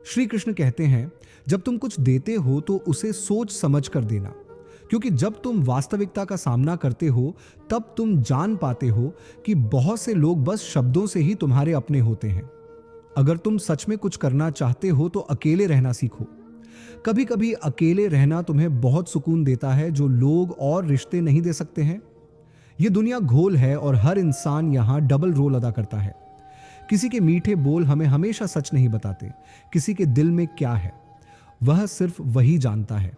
श्री कृष्ण कहते हैं, जब तुम कुछ देते हो तो उसे सोच समझ कर देना, क्योंकि जब तुम वास्तविकता का सामना करते हो तब तुम जान पाते हो कि बहुत से लोग बस शब्दों से ही तुम्हारे अपने होते हैं। अगर तुम सच में कुछ करना चाहते हो तो अकेले रहना सीखो। कभी कभी अकेले रहना तुम्हें बहुत सुकून देता है जो लोग और रिश्ते नहीं दे सकते हैं। ये दुनिया घोल है और हर इंसान यहाँ डबल रोल अदा करता है। किसी के मीठे बोल हमें हमेशा सच नहीं बताते, किसी के दिल में क्या है वह सिर्फ वही जानता है।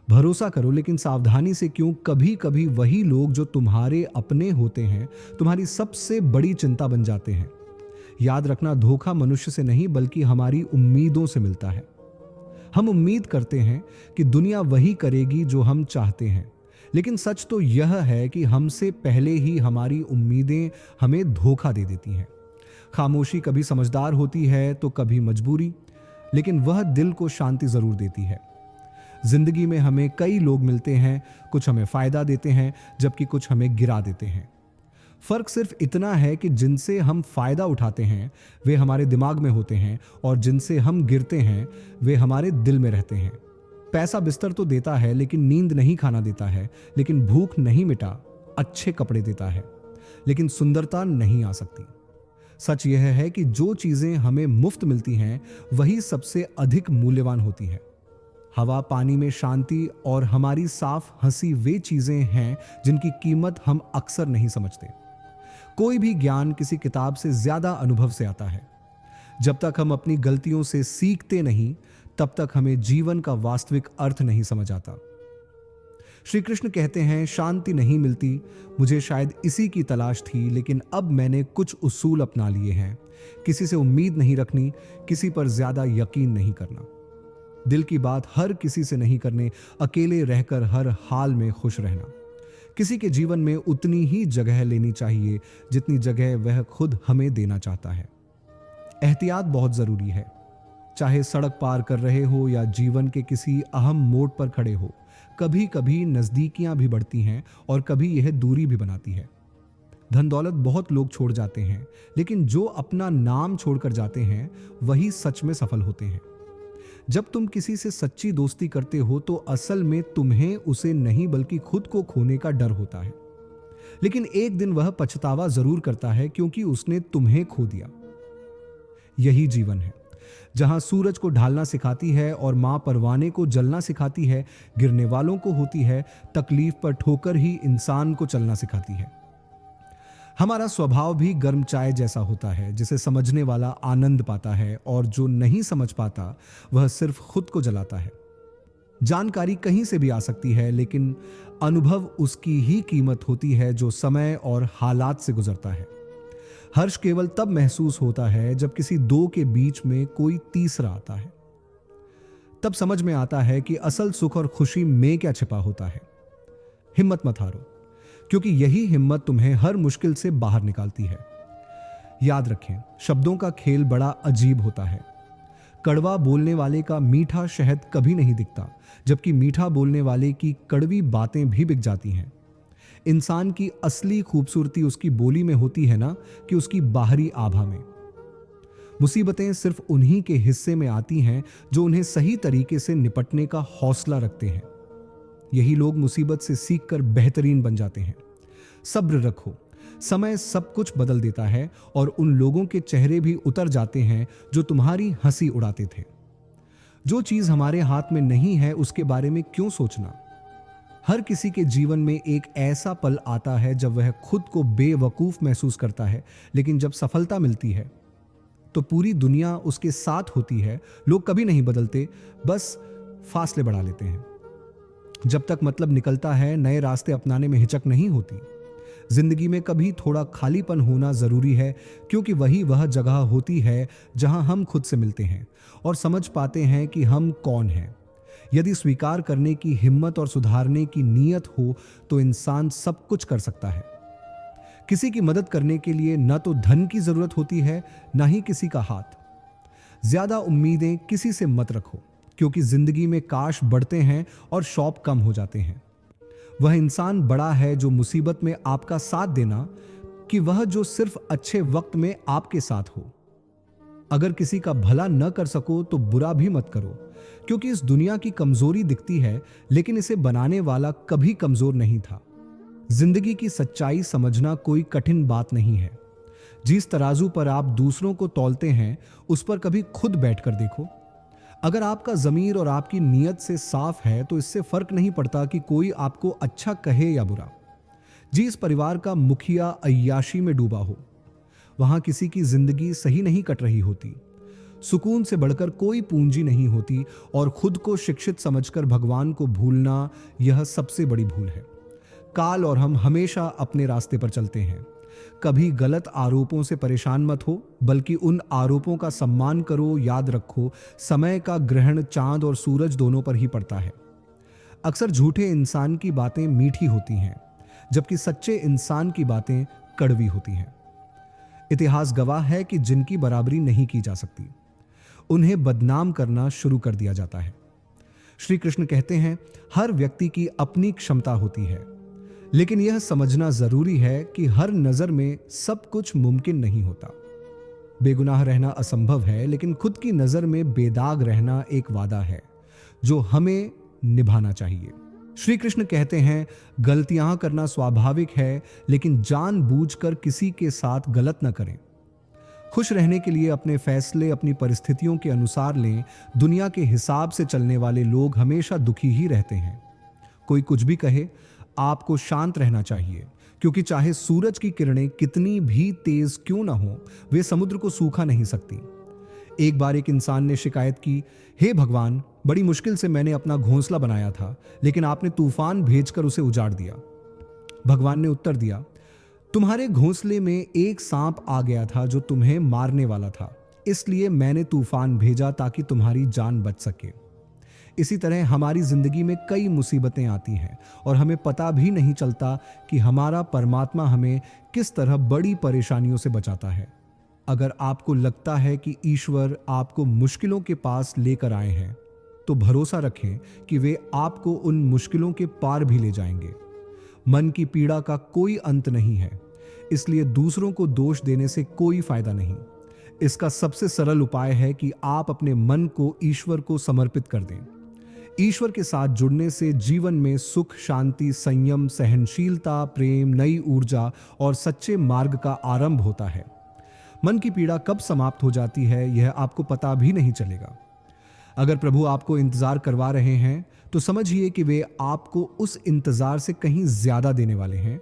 भरोसा करो लेकिन सावधानी से, क्यों कभी कभी वही लोग जो तुम्हारे अपने होते हैं तुम्हारी सबसे बड़ी चिंता बन जाते हैं। याद रखना, धोखा मनुष्य से नहीं बल्कि हमारी उम्मीदों से मिलता है। हम उम्मीद करते हैं कि दुनिया वही करेगी जो हम चाहते हैं, लेकिन सच तो यह है कि हमसे पहले ही हमारी उम्मीदें हमें धोखा दे देती हैं। खामोशी कभी समझदार होती है तो कभी मजबूरी, लेकिन वह दिल को शांति जरूर देती है। जिंदगी में हमें कई लोग मिलते हैं, कुछ हमें फायदा देते हैं जबकि कुछ हमें गिरा देते हैं। फर्क सिर्फ इतना है कि जिनसे हम फायदा उठाते हैं वे हमारे दिमाग में होते हैं और जिनसे हम गिरते हैं वे हमारे दिल में रहते हैं। पैसा बिस्तर तो देता है लेकिन नींद नहीं खाना देता है, लेकिन भूख नहीं मिटा अच्छे कपड़े देता है, लेकिन सुंदरता नहीं आ सकती। सच यह है कि जो चीजें हमें मुफ्त मिलती हैं वही सबसे अधिक मूल्यवान होती हैं। हवा, पानी में शांति और हमारी साफ हंसी वे चीजें हैं जिनकी कीमत हम अक्सर नहीं समझते। कोई भी ज्ञान किसी किताब से ज्यादा अनुभव से आता है। जब तक हम अपनी गलतियों से सीखते नहीं तब तक हमें जीवन का वास्तविक अर्थ नहीं समझ आता। श्री कृष्ण कहते हैं, शांति नहीं मिलती, मुझे शायद इसी की तलाश थी, लेकिन अब मैंने कुछ उसूल अपना लिए हैं। किसी से उम्मीद नहीं रखनी, किसी पर ज्यादा यकीन नहीं करना, दिल की बात हर किसी से नहीं करने, अकेले रहकर हर हाल में खुश रहना। किसी के जीवन में उतनी ही जगह लेनी चाहिए जितनी जगह वह खुद हमें देना चाहता है। एहतियात बहुत जरूरी है, चाहे सड़क पार कर रहे हो या जीवन के किसी अहम मोड़ पर खड़े हो। कभी कभी नजदीकियां भी बढ़ती हैं और कभी यह दूरी भी बनाती है। धन दौलत बहुत लोग छोड़ जाते हैं, लेकिन जो अपना नाम छोड़कर जाते हैं वही सच में सफल होते हैं। जब तुम किसी से सच्ची दोस्ती करते हो तो असल में तुम्हें उसे नहीं बल्कि खुद को खोने का डर होता है, लेकिन एक दिन वह पछतावा जरूर करता है क्योंकि उसने तुम्हें खो दिया। यही जीवन है जहां सूरज को ढालना सिखाती है और मां परवाने को जलना सिखाती है, गिरने वालों को होती है, तकलीफ पर ठोकर ही इंसान को चलना सिखाती है। हमारा स्वभाव भी गर्म चाय जैसा होता है, जिसे समझने वाला आनंद पाता है और जो नहीं समझ पाता वह सिर्फ खुद को जलाता है। जानकारी कहीं से भी आ सकती है, लेकिन अनुभव उसकी ही कीमत होती है जो समय और हालात से गुजरता है। हर्ष केवल तब महसूस होता है जब किसी दो के बीच में कोई तीसरा आता है। तब समझ में आता है कि असल सुख और खुशी में क्या छिपा होता है। हिम्मत मत हारो, क्योंकि यही हिम्मत तुम्हें हर मुश्किल से बाहर निकालती है। याद रखें, शब्दों का खेल बड़ा अजीब होता है। कड़वा बोलने वाले का मीठा शहद कभी नहीं दिखता, जबकि मीठा बोलने वाले की कड़वी बातें भी बिक जाती हैं। इंसान की असली खूबसूरती उसकी बोली में होती है ना कि उसकी बाहरी आभा में। मुसीबतें सिर्फ उन्हीं के हिस्से में आती हैं जो उन्हें सही तरीके से निपटने का हौसला रखते हैं। यही लोग मुसीबत से सीखकर बेहतरीन बन जाते हैं। सब्र रखो, समय सब कुछ बदल देता है और उन लोगों के चेहरे भी उतर जाते हैं जो तुम्हारी हंसी उड़ाते थे। जो चीज हमारे हाथ में नहीं है उसके बारे में क्यों सोचना। हर किसी के जीवन में एक ऐसा पल आता है जब वह खुद को बेवकूफ महसूस करता है, लेकिन जब सफलता मिलती है तो पूरी दुनिया उसके साथ होती है। लोग कभी नहीं बदलते, बस फासले बढ़ा लेते हैं। जब तक मतलब निकलता है, नए रास्ते अपनाने में हिचक नहीं होती। जिंदगी में कभी थोड़ा खालीपन होना जरूरी है, क्योंकि वह जगह होती है जहां हम खुद से मिलते हैं और समझ पाते हैं कि हम कौन हैं। यदि स्वीकार करने की हिम्मत और सुधारने की नीयत हो तो इंसान सब कुछ कर सकता है। किसी की मदद करने के लिए न तो धन की जरूरत होती है, न ही किसी का हाथ। ज्यादा उम्मीदें किसी से मत रखो, क्योंकि जिंदगी में काश बढ़ते हैं और शौक कम हो जाते हैं। वह इंसान बड़ा है जो मुसीबत में आपका साथ देना, कि वह जो सिर्फ अच्छे वक्त में आपके साथ हो। अगर किसी का भला न कर सको तो बुरा भी मत करो, क्योंकि इस दुनिया की कमजोरी दिखती है, लेकिन इसे बनाने वाला कभी कमजोर नहीं था। जिंदगी की सच्चाई समझना कोई कठिन बात नहीं है। जिस तराजू पर आप दूसरों को तौलते हैं, उस पर कभी खुद बैठकर देखो। अगर आपका ज़मीर और आपकी नीयत से साफ है तो इससे फर्क नहीं पड़ता कि कोई आपको अच्छा कहे या बुरा। जिस परिवार का मुखिया अय्याशी में डूबा हो, वहां किसी की जिंदगी सही नहीं कट रही होती। सुकून से बढ़कर कोई पूंजी नहीं होती, और खुद को शिक्षित समझकर भगवान को भूलना, यह सबसे बड़ी भूल है। काल और हम हमेशा अपने रास्ते पर चलते हैं। कभी गलत आरोपों से परेशान मत हो, बल्कि उन आरोपों का सम्मान करो। याद रखो, समय का ग्रहण चांद और सूरज दोनों पर ही पड़ता है। अक्सर झूठे इंसान की बातें मीठी होती हैं, जबकि सच्चे इंसान की बातें कड़वी होती हैं। इतिहास गवाह है कि जिनकी बराबरी नहीं की जा सकती, उन्हें बदनाम करना शुरू कर दिया जाता है। श्री कृष्ण कहते हैं, हर व्यक्ति की अपनी क्षमता होती है, लेकिन यह समझना जरूरी है कि हर नजर में सब कुछ मुमकिन नहीं होता। बेगुनाह रहना असंभव है, लेकिन खुद की नजर में बेदाग रहना एक वादा है जो हमें निभाना चाहिए। श्री कृष्ण कहते हैं, गलतियां करना स्वाभाविक है, लेकिन जानबूझकर किसी के साथ गलत न करें। खुश रहने के लिए अपने फैसले अपनी परिस्थितियों के अनुसार लें। दुनिया के हिसाब से चलने वाले लोग हमेशा दुखी ही रहते हैं। कोई कुछ भी कहे, आपको शांत रहना चाहिए, क्योंकि चाहे सूरज की किरणें कितनी भी तेज क्यों ना हो, वे समुद्र को सूखा नहीं सकती। एक बार एक इंसान ने शिकायत की, हे भगवान, बड़ी मुश्किल से मैंने अपना घोंसला बनाया था, लेकिन आपने तूफान भेजकर उसे उजाड़ दिया। भगवान ने उत्तर दिया, तुम्हारे घोंसले में एक सांप आ गया था जो तुम्हें मारने वाला था, इसलिए मैंने तूफान भेजा ताकि तुम्हारी जान बच सके। इसी तरह हमारी जिंदगी में कई मुसीबतें आती हैं और हमें पता भी नहीं चलता कि हमारा परमात्मा हमें किस तरह बड़ी परेशानियों से बचाता है। अगर आपको लगता है कि ईश्वर आपको मुश्किलों के पास लेकर आए हैं, तो भरोसा रखें कि वे आपको उन मुश्किलों के पार भी ले जाएंगे। मन की पीड़ा का कोई अंत नहीं है, इसलिए दूसरों को दोष देने से कोई फायदा नहीं। इसका सबसे सरल उपाय है कि आप अपने मन को ईश्वर को समर्पित कर दें। ईश्वर के साथ जुड़ने से जीवन में सुख, शांति, संयम, सहनशीलता, प्रेम, नई ऊर्जा और सच्चे मार्ग का आरंभ होता है। मन की पीड़ा कब समाप्त हो जाती है, यह आपको पता भी नहीं चलेगा। अगर प्रभु आपको इंतजार करवा रहे हैं, तो समझिए कि वे आपको उस इंतजार से कहीं ज्यादा देने वाले हैं,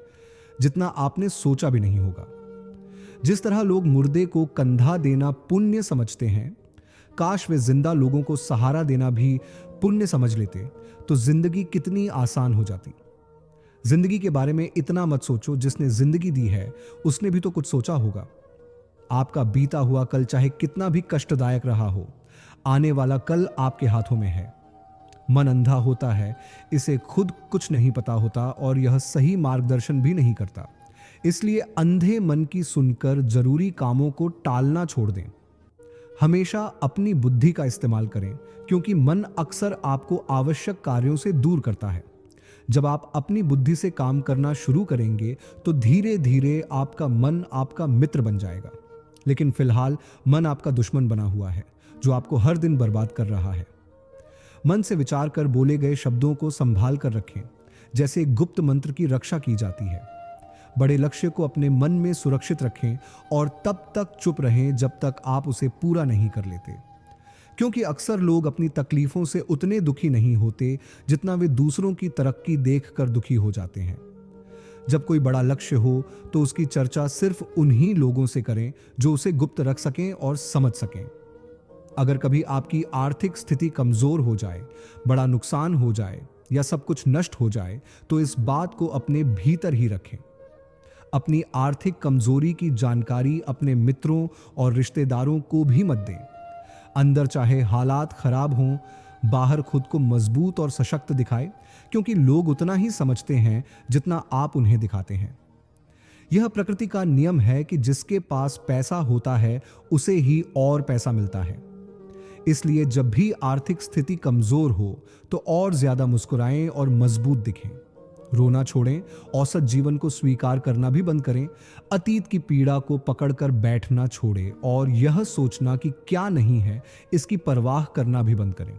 जितना आपने सोचा भी नहीं होगा। जिस तरह लोग मुर्दे को कंधा देना पुण्य समझते हैं, काश वे जिंदा लोगों को सहारा देना भी पुण्य समझ लेते, तो जिंदगी कितनी आसान हो जाती। जिंदगी के बारे में इतना मत सोचो, जिसने जिंदगी दी है उसने भी तो कुछ सोचा होगा। आपका बीता हुआ कल चाहे कितना भी कष्टदायक रहा हो, आने वाला कल आपके हाथों में है। मन अंधा होता है, इसे खुद कुछ नहीं पता होता और यह सही मार्गदर्शन भी नहीं करता। इसलिए अंधे मन की सुनकर जरूरी कामों को टालना छोड़ दें। हमेशा अपनी बुद्धि का इस्तेमाल करें, क्योंकि मन अक्सर आपको आवश्यक कार्यों से दूर करता है। जब आप अपनी बुद्धि से काम करना शुरू करेंगे, तो धीरे धीरे आपका मन आपका मित्र बन जाएगा। लेकिन फिलहाल मन आपका दुश्मन बना हुआ है, जो आपको हर दिन बर्बाद कर रहा है। मन से विचार कर बोले गए शब्दों को संभाल कर रखें, जैसे एक गुप्त मंत्र की रक्षा की जाती है। बड़े लक्ष्य को अपने मन में सुरक्षित रखें और तब तक चुप रहें जब तक आप उसे पूरा नहीं कर लेते, क्योंकि अक्सर लोग अपनी तकलीफों से उतने दुखी नहीं होते जितना वे दूसरों की तरक्की देखकर दुखी हो जाते हैं। जब कोई बड़ा लक्ष्य हो तो उसकी चर्चा सिर्फ उन्हीं लोगों से करें जो उसे गुप्त रख सकें और समझ सकें। अगर कभी आपकी आर्थिक स्थिति कमजोर हो जाए, बड़ा नुकसान हो जाए या सब कुछ नष्ट हो जाए, तो इस बात को अपने भीतर ही रखें। अपनी आर्थिक कमजोरी की जानकारी अपने मित्रों और रिश्तेदारों को भी मत दें। अंदर चाहे हालात खराब हों, बाहर खुद को मजबूत और सशक्त दिखाएं, क्योंकि लोग उतना ही समझते हैं जितना आप उन्हें दिखाते हैं। यह प्रकृति का नियम है कि जिसके पास पैसा होता है उसे ही और पैसा मिलता है। इसलिए जब भी आर्थिक स्थिति कमजोर हो तो और ज्यादा मुस्कुराएं और मजबूत दिखें। रोना छोड़ें, औसत जीवन को स्वीकार करना भी बंद करें, अतीत की पीड़ा को पकड़कर बैठना छोड़ें और यह सोचना कि क्या नहीं है इसकी परवाह करना भी बंद करें।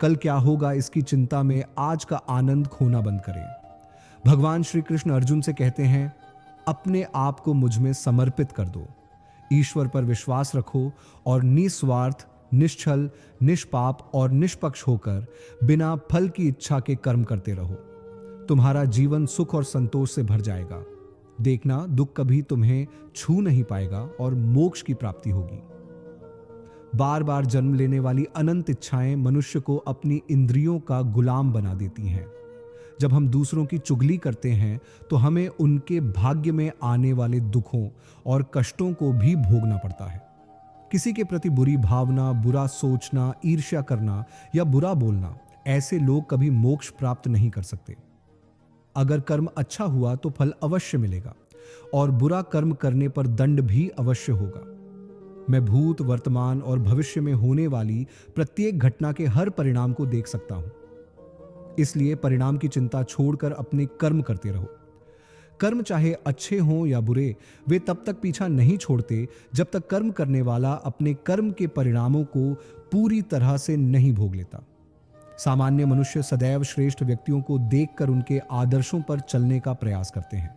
कल क्या होगा इसकी चिंता में आज का आनंद खोना बंद करें। भगवान श्री कृष्ण अर्जुन से कहते हैं, अपने आप को मुझ में समर्पित कर दो, ईश्वर पर विश्वास रखो और निस्वार्थ, निश्चल, निष्पाप और निष्पक्ष होकर बिना फल की इच्छा के कर्म करते रहो। तुम्हारा जीवन सुख और संतोष से भर जाएगा। देखना, दुख कभी तुम्हें छू नहीं पाएगा और मोक्ष की प्राप्ति होगी। बार बार जन्म लेने वाली अनंत इच्छाएं मनुष्य को अपनी इंद्रियों का गुलाम बना देती हैं। जब हम दूसरों की चुगली करते हैं तो हमें उनके भाग्य में आने वाले दुखों और कष्टों को भी भोगना पड़ता है। किसी के प्रति बुरी भावना, बुरा सोचना, ईर्ष्या करना या बुरा बोलना, ऐसे लोग कभी मोक्ष प्राप्त नहीं कर सकते। अगर कर्म अच्छा हुआ तो फल अवश्य मिलेगा और बुरा कर्म करने पर दंड भी अवश्य होगा। मैं भूत, वर्तमान और भविष्य में होने वाली प्रत्येक घटना के हर परिणाम को देख सकता हूं। इसलिए परिणाम की चिंता छोड़कर अपने कर्म करते रहो। कर्म चाहे अच्छे हों या बुरे, वे तब तक पीछा नहीं छोड़ते जब तक कर्म करने वाला अपने कर्म के परिणामों को पूरी तरह से नहीं भोग लेता। सामान्य मनुष्य सदैव श्रेष्ठ व्यक्तियों को देखकर उनके आदर्शों पर चलने का प्रयास करते हैं।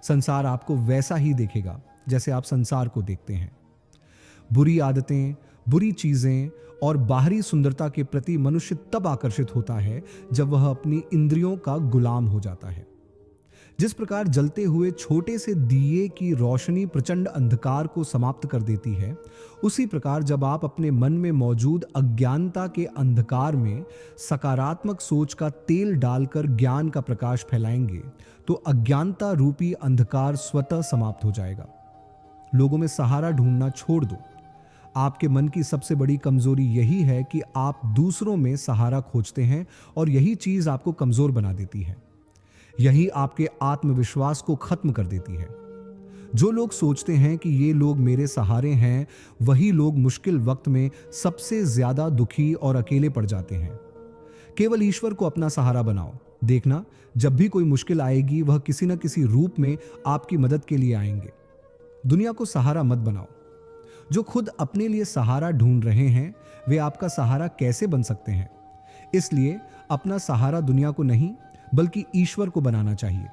संसार आपको वैसा ही देखेगा जैसे आप संसार को देखते हैं। बुरी आदतें, बुरी चीजें और बाहरी सुंदरता के प्रति मनुष्य तब आकर्षित होता है जब वह अपनी इंद्रियों का गुलाम हो जाता है। जिस प्रकार जलते हुए छोटे से दिए की रोशनी प्रचंड अंधकार को समाप्त कर देती है, उसी प्रकार जब आप अपने मन में मौजूद अज्ञानता के अंधकार में सकारात्मक सोच का तेल डालकर ज्ञान का प्रकाश फैलाएंगे तो अज्ञानता रूपी अंधकार स्वतः समाप्त हो जाएगा। लोगों में सहारा ढूंढना छोड़ दो। आपके मन की सबसे बड़ी कमजोरी यही है कि आप दूसरों में सहारा खोजते हैं और यही चीज आपको कमजोर बना देती है। यही आपके आत्मविश्वास को खत्म कर देती है। जो लोग सोचते हैं कि ये लोग मेरे सहारे हैं, वही लोग मुश्किल वक्त में सबसे ज्यादा दुखी और अकेले पड़ जाते हैं। केवल ईश्वर को अपना सहारा बनाओ। देखना, जब भी कोई मुश्किल आएगी वह किसी न किसी रूप में आपकी मदद के लिए आएंगे। दुनिया को सहारा मत बनाओ। जो खुद अपने लिए सहारा ढूंढ रहे हैं वे आपका सहारा कैसे बन सकते हैं? इसलिए अपना सहारा दुनिया को नहीं बल्कि ईश्वर को बनाना चाहिए।